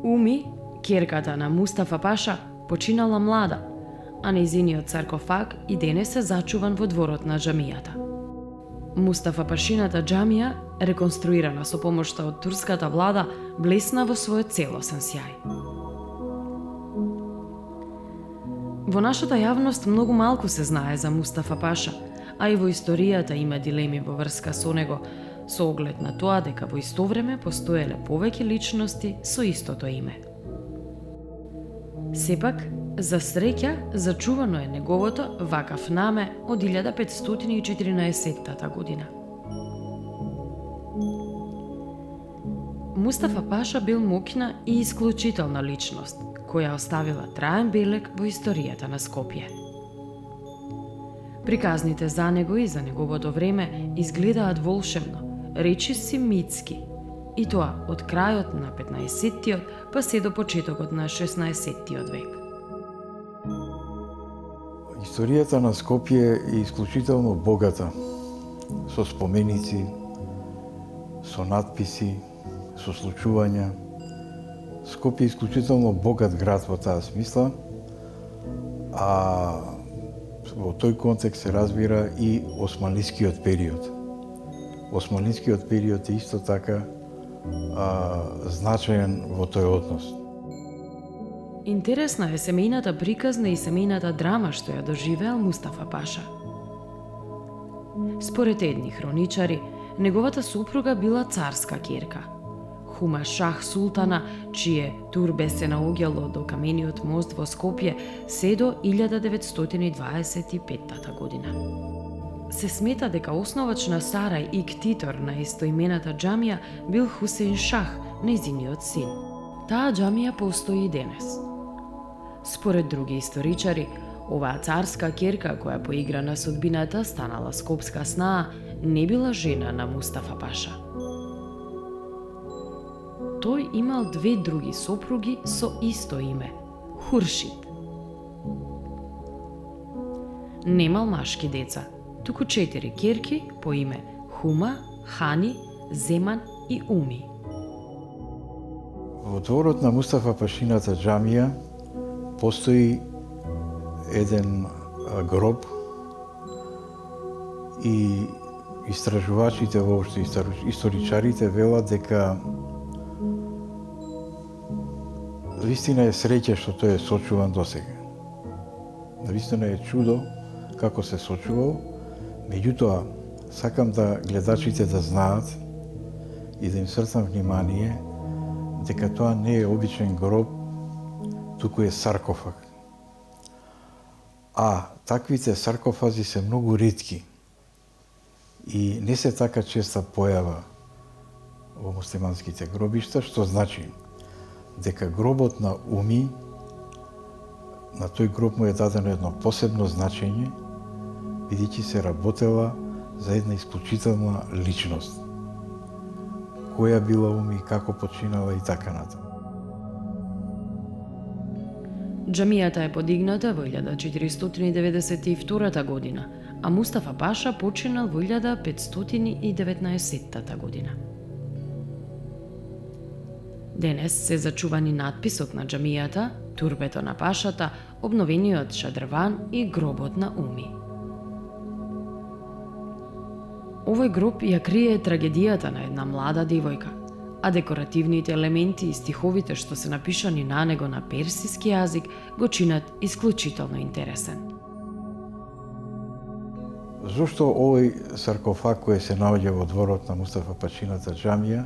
Уми, ќерката на Мустафа Паша, починала млада, а нејзиниот саркофаг и денес е зачуван во дворот на џамијата. Мустафа Пашината џамија, реконструирана со помошта од турската влада, блесна во својот целосен сјај. Во нашата јавност многу малку се знае за Мустафа Паша, а и во историјата има дилеми во врска со него, со оглед на тоа дека во исто време постоеле повеќе личности со истото име. Сепак, за среќа, зачувано е неговото вакав наме од 1514 година. Мустафа Паша бил моќна и исклучителна личност, која оставила траен белег во историјата на Скопје. Приказните за него и за неговото време изгледаат волшебно, речиси митски, и тоа од крајот на 15-тиот па се до почетокот на 16-тиот век. Историјата на Скопје е исклучително богата, со споменици, со надписи, со случувања. Скопје е исклучително богат град во таа смисла, а во тој контекст се разбира и османлискиот период. Османлискиот период е исто така значаен во тој однос. Интересна е семејната приказна и семејната драма што ја доживеал Мустафа Паша. Според едни хроничари, неговата супруга била царска ќерка, Хума Шах Султана, чие турбе се наоѓало до камениот мост во Скопје се до 1925 година. Се смета дека основач на сарај и ктитор на истоимената џамија бил Хусеин Шах, нејзиниот син. Таа џамија постои и денес. Според други историчари, оваа царска ќерка која поигра на судбината станала скопска снаа, не била жена на Мустафа Паша. Тој имал две други сопруги со исто име – Хуршид. Немал машки деца, туку 4 ќерки по име Хума, Хани, Земан и Уми. Во дворот на Мустафа Пашината џамија постои еден гроб и истражувачите, воопшто историчарите велат дека вистина е среќа што тој е сочуван досега. Навистина е чудо како се сочувал, меѓутоа сакам да гледачите да знаат и да им срцам внимание дека тоа не е обичен гроб, туку е саркофаг. А таквите саркофази се многу ретки и не се така честа појава во муслиманските гробишта, што значи дека гробот на Уми, на тој гроб му е дадено едно посебно значење, бидејќи се работела за една исклучителна личност. Која била Уми, како починала и така натаму. Џамијата е подигната во 1492 година, а Мустафа Паша починал во 1519 година. Денес се зачувани надписот на џамијата, турбето на Пашата, обновениот шадрван и гробот на Уми. Овој гроб ја крие трагедијата на една млада девојка, а декоративните елементи и стиховите што се напишани на него на персиски јазик го чинат исклучително интересен. Зошто овој саркофаг кој се наоѓа во дворот на Мустафа Пашината џамија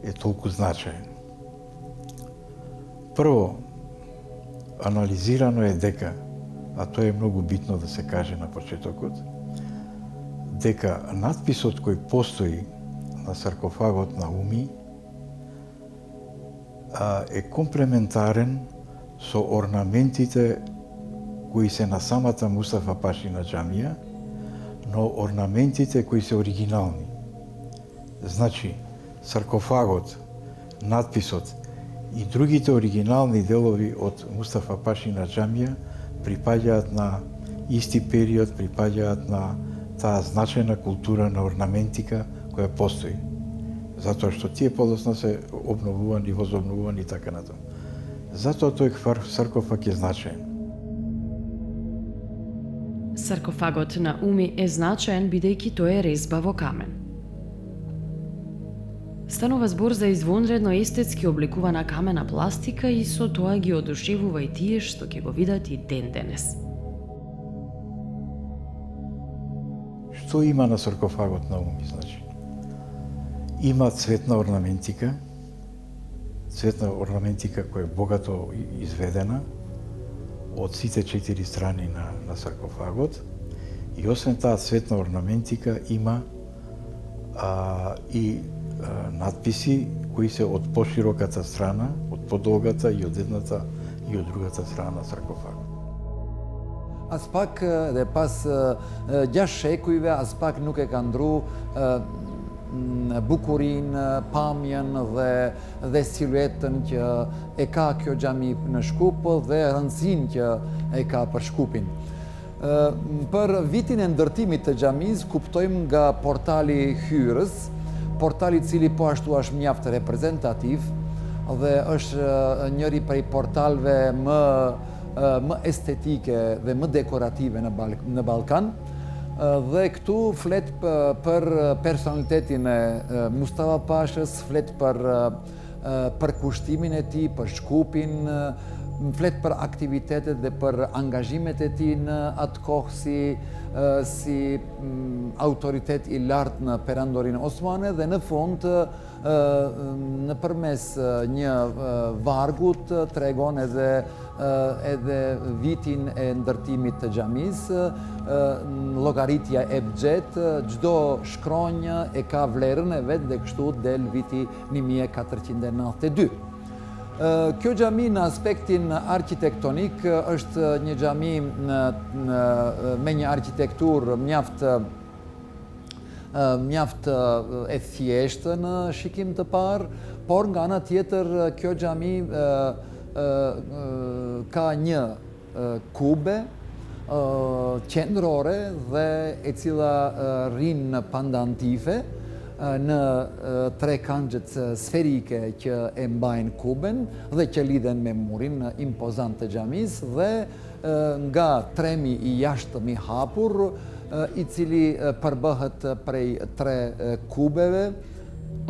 е толку значаен? Прво, анализирано е дека, а тоа е многу битно да се каже на почетокот, дека надписот кој постои на саркофагот на Уми е комплементарен со орнаментите кои се на самата Мустафа Пашина џамија, но орнаментите кои се оригинални. Значи, саркофагот, надписот и другите оригинални делови од Мустафа Пашина џамија припаѓаат на исти период, припаѓаат на таа значајна култура на орнаментика која постои. затоа што тие подоцна се обновувани, возобновувани и така натаму. Затоа тој саркофаг е значаен. Саркофагот на Уми е значаен бидејќи тој е резба во камен. Станува збор за извонредно естетски обликувана камена пластика и со тоа ги одушевува и тие што ќе го видат и ден денес. Што има на саркофагот на Уми, значи? Има цветна орнаментика која е богато изведена од сите 4 страни на саркофагот, и освен таа цветна орнаментика има и надписи кои се од пошироката страна, од подолгата и од едната и од другата страна на саркофагот. As pak dhe pas 6 shekujve, as pak nuk e ka ndru bukurinë, pamjen dhe siluetën që e ka kjo xhami në Shkup dhe rëndësinë që e ka për Shkupin. Për vitin e ndërtimit të xhamisë kuptojmë nga portali hyrës, portali i cili po ashtu është mjaft reprezentativ dhe është njëri prej portalëve më estetike dhe më dekorative në Ballkan. Dhe këtu flet për personalitetin e Mustafa Pashës, flet për kushtimin e tij, për Shkupin, flet për aktivitetet dhe për angazhimet e tij në atë kohë si autoritet i lartë në perandorinë osmane dhe në fund nëpërmes një vargut tregon edhe vitin e ndërtimit të xhamisë, llogaritja e bxhet, çdo shkronjë e ka vlerën e vet dhe kështu del viti 1492. Kjo xhami në aspektin arkitektonik është një xhami me një arkitekturë mjaft e thjeshtë në shikim të parë, por nga ana tjetër kjo xhami ka një kube qendrore dhe e cila rrin në pandantife në tre kanxhet sferike që e mbajnë kuben dhe që lidhen me murin impozant të xhamisë dhe nga tremi i jashtëm i hapur i cili përbëhet prej 3 kubeve.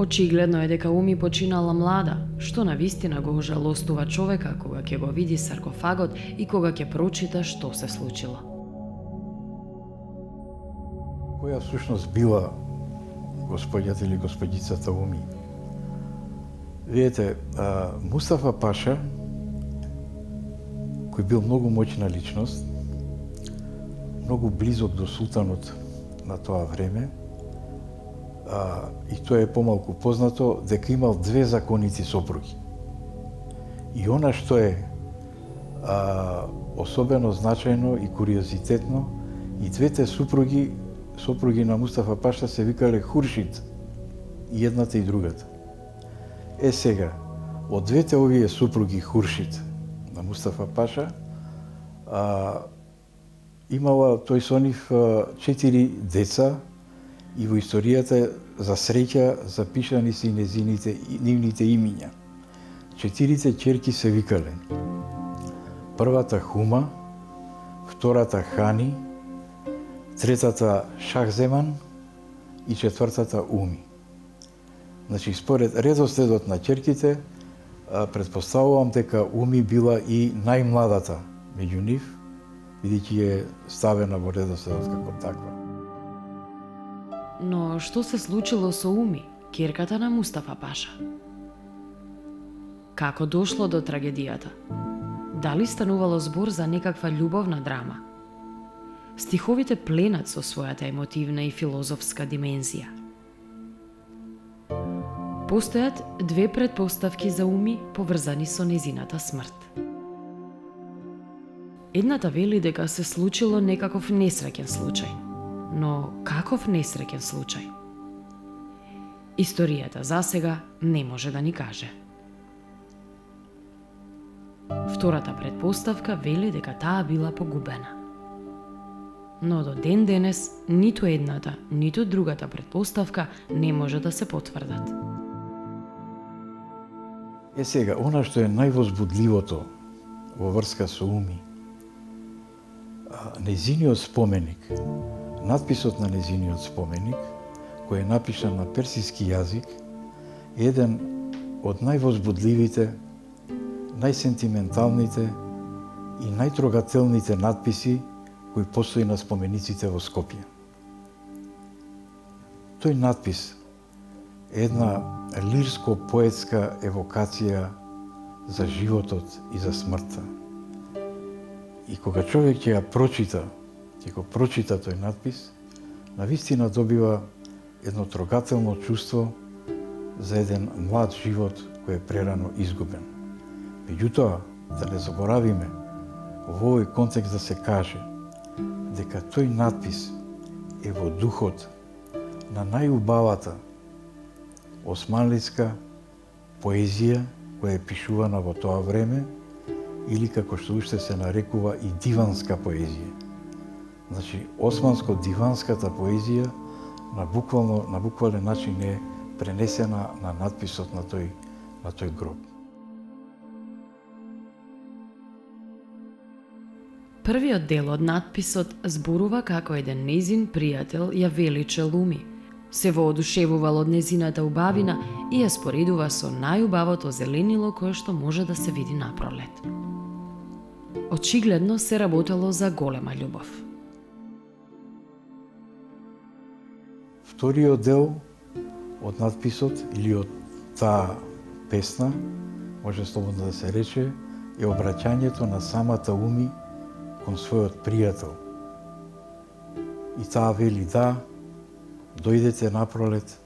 Очигледно е дека Уми починала млада, што навистина го ожалостува човека кога ќе го види саркофагот и кога ќе прочита што се случило. Која всушност била господјата или господицата Уми? Видете, Мустафа Паша, кој бил многу моćна личност, многу близок до султанот на тоа време, и тоа е помалку познато, дека имал 2 законици сопруги. И она што е особено значајно и куриозитетно, и двете сопруги на Мустафа Паша се викале Хуршид, и едната и другата. Сега, од двете овие сопруги Хуршид на Мустафа Паша, имала тој со нив 4 деца, и во историјата за среќа запишани се и нивните имиња. 4 ќерки се викале: првата Хума, втората Хани, третата Шахземан и четвртата Уми. Значи, според редоследот на ќерките, претпоставувам дека Уми била и најмладата меѓу нив, бидејќи е ставена во редоследот како таква. Но што се случило со Уми, ќерката на Мустафа Паша? Како дошло до трагедијата? Дали станувало збор за некаква љубовна драма? Стиховите пленат со својата емотивна и филозофска димензија. Постојат 2 претпоставки за Уми поврзани со незината смрт. Едната вели дека се случило некаков несреќен случај. Но каков несреќен случај? Историјата засега не може да ни каже. Втората претпоставка вели дека таа била погубена. Но до ден денес ниту едната, ниту другата претпоставка не може да се потврдат. Сега, она што е највозбудливото во врска со Уми, незиниот споменик, надписот на незиниот споменик, кој е напишан на персиски јазик, е еден од највозбудливите, најсентименталните и најтрогателните надписи кои постои на спомениците во Скопје. Тој надпис е една лирско-поетска евокација за животот и за смртта. И кога човек ќе го прочита тој надпис, навистина добива едно трогателно чувство за еден млад живот кој е прерано изгубен. Меѓутоа, да не заборавиме, во овој контекст да се каже дека тој надпис е во духот на најубавата османлиска поезија која е пишувана во тоа време, или како што уште се нарекува и диванска поезија. Значи, османско-диванската поезија на буквален начин е пренесена на надписот на тој гроб. Првиот дел од надписот зборува како еден нејзин пријател ја величел Уми. Се воодушевувал од незината убавина и ја споредува со најубавото зеленило кое што може да се види напролет. Очигледно се работело за голема љубов. Вториот дел од надписот или од таа песна, може слободно да се рече, е обраќањето на самата Уми кон својот пријател. И таа вели: да, дојдете напролет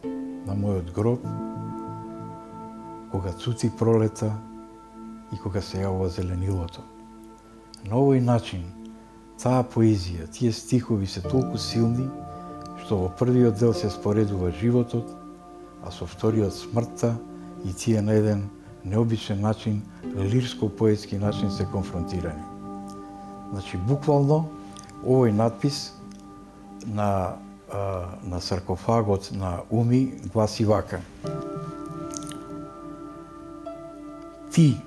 на мојот гроб, кога цуци пролета и кога се јавува зеленилото. На овој начин, таа поезија, тие стихови се толку силни, што во првиот дел се споредува животот, а со вториот смртта, и тие на еден необичен начин, лирско-поетски начин се конфронтирани. Значи, буквално, овој надпис на саркофагот на Уми гласи вака: ти,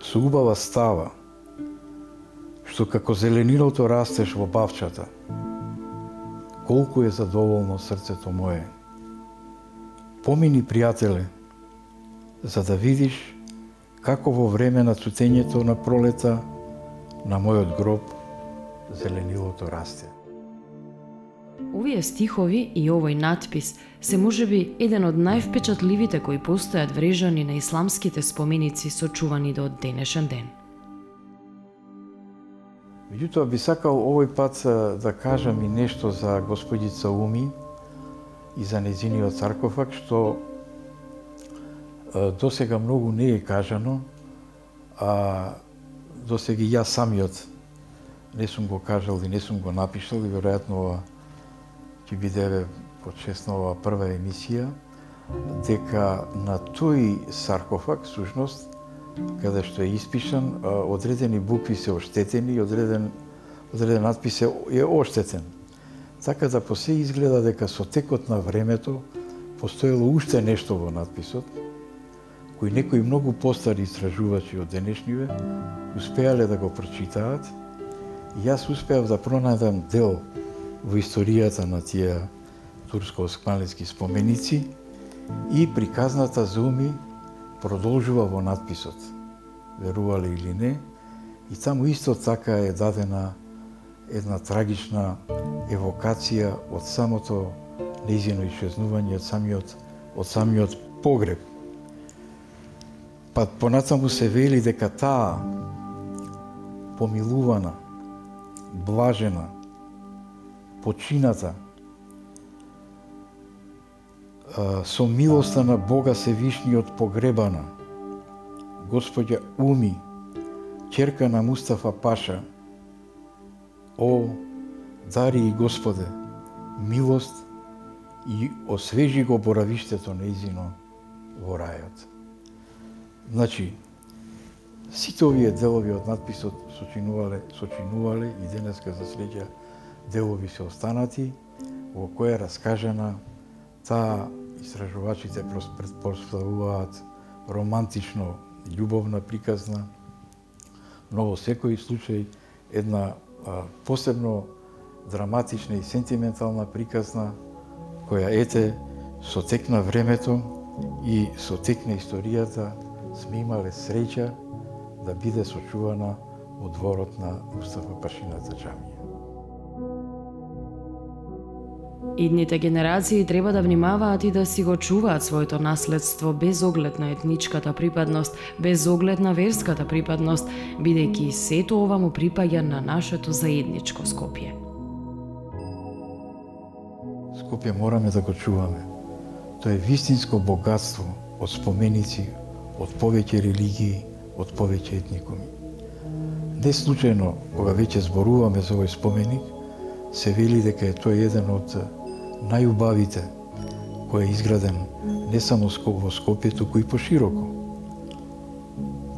со убава става, што како зеленилото растеш во бавчата, колку е задоволно срцето мое. Помини, пријателе, за да видиш како во време на цуцењето на пролета на мојот гроб зеленилото расте. Овие стихови и овој надпис се можеби еден од највпечатливите кои постојат врежани на исламските споменици сочувани до денешен ден. Меѓутоа, би сакал овој пат да кажам и нешто за господица Уми и за незиниот саркофаг, што досега многу не е кажано, а досега и јас самиот не сум го кажал и не сум го напишал, и веројатно ова ќе биде почесна ова прва емисија, дека на тој саркофаг, сушност, каде што е испишан, одредени букви се оштетени и одреден надпис е оштетен. Така да по се изгледа дека со текот на времето постоело уште нешто во надписот, кои некои многу постари истражувачи од денешниве успеале да го прочитаат, и јас успеав да пронајдам дел во историјата на тие турско-османлиски споменици, и приказната за Уми продолжува во надписот, верувале или не, и таму исто така е дадена една трагична евокација од самото нејзино исчезнување, од самиот погреб. Па понатаму се вели дека таа помилувана, блажена, почината, со милоста на Бога Севишниот погребана, господја Уми, ќерка на Мустафа Паша, о, дари и Господе, милост и освежи го боравиштето нејзино во рајот. Значи, сите овие делови од надписот сочинувале и денеска за среќа делови се останати, во која е раскажана таа, истражувачите предпоставуваат, романтично, љубовна приказна, но во секој случај една посебно драматична и сентиментална приказна, која со тек на времето и со тек на историјата сме имале среќа да биде сочувана во дворот на Мустафа Пашината џамија. Идните генерации треба да внимаваат и да си го чуваат своето наследство без оглед на етничката припадност, без оглед на верската припадност, бидејќи сето ова му припаѓа на нашето заедничко Скопје. Скопје мораме да го чуваме. Тоа е вистинско богатство од споменици, од повеќе религии, од повеќе етникуми. Не случајно, кога веќе зборуваме за овој споменик, се вели дека е тој еден од најубавите кој е изграден не само во Скопје, туку и пошироко.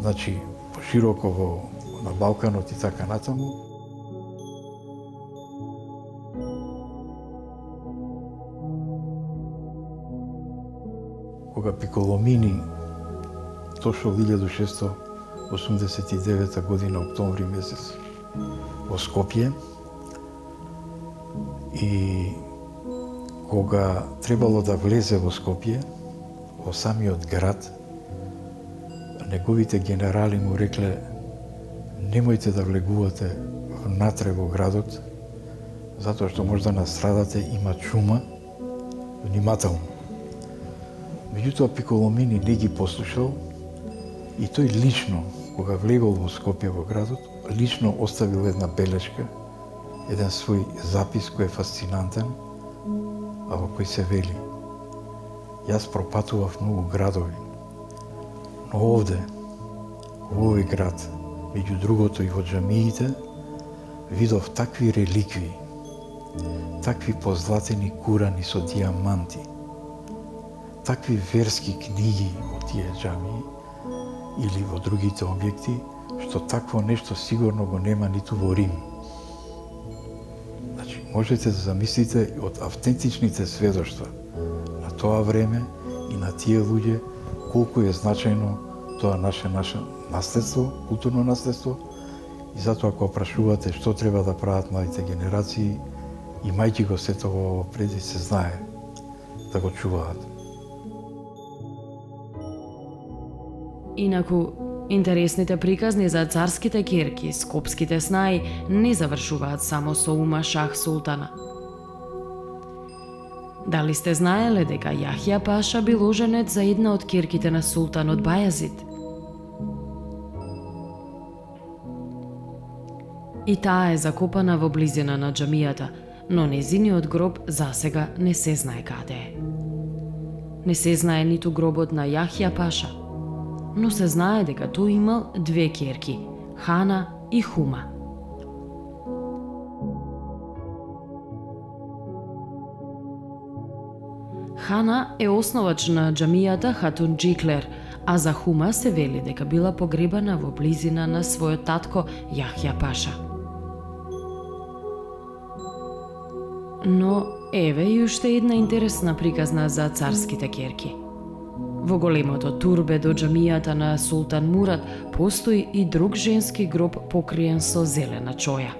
Значи, пошироко на Балканот и така натаму. Кога Пиколомини, точно 1689 година, октомври месец, во Скопје, и кога требало да влезе во Скопје, во самиот град, неговите генерали му рекле: немојте да влегувате внатре во градот, затоа што може да настрадате, има чума, внимателно. Меѓутоа Пиколомини не ги послушал и тој лично, кога влегол во Скопје во градот, лично оставил една белешка, еден свој запис кој е фасцинантен, а во кој се вели: јас пропатував многу градови, но овде, во овој град, меѓу другото и во џамиите, видов такви реликви, такви позлатени курани со диаманти, такви верски книги во тие џамии или во другите објекти, што такво нешто сигурно го нема ниту во Рим. Значи, можете да замислите од автентичните сведоштва на тоа време и на тие луѓе колку е значајно тоа наше наследство, културно наследство, и затоа ако прашувате што треба да прават младите генерации, имајќи го сето ово преди, се знае да го чуваат. Инаку, интересните приказни за царските ќерки, скопските снаи, не завршуваат само со ума Шах Султана. Дали сте знаеле дека Јахја Паша бил оженет за една од ќерките на султанот Бајазид? И таа е закопана во близина на џамијата, но незиниот гроб засега не се знае каде е. Не се знае ниту гробот на Јахја Паша, но се знае дека тој имал две ќерки, Хана и Хума. Хана е основач на џамијата Хатун Джиклер, а за Хума се вели дека била погребана во близина на својот татко Јахја Паша. Но еве и уште една интересна приказна за царските ќерки. Во големото турбе до џамијата на Султан Мурад постои и друг женски гроб покриен со зелена чоја.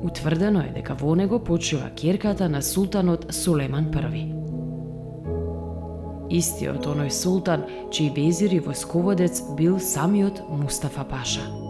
Утврдено е дека во него почива ќерката на султанот Сулеман I. Истиот оној султан, чиј везир и војсководец бил самиот Мустафа Паша.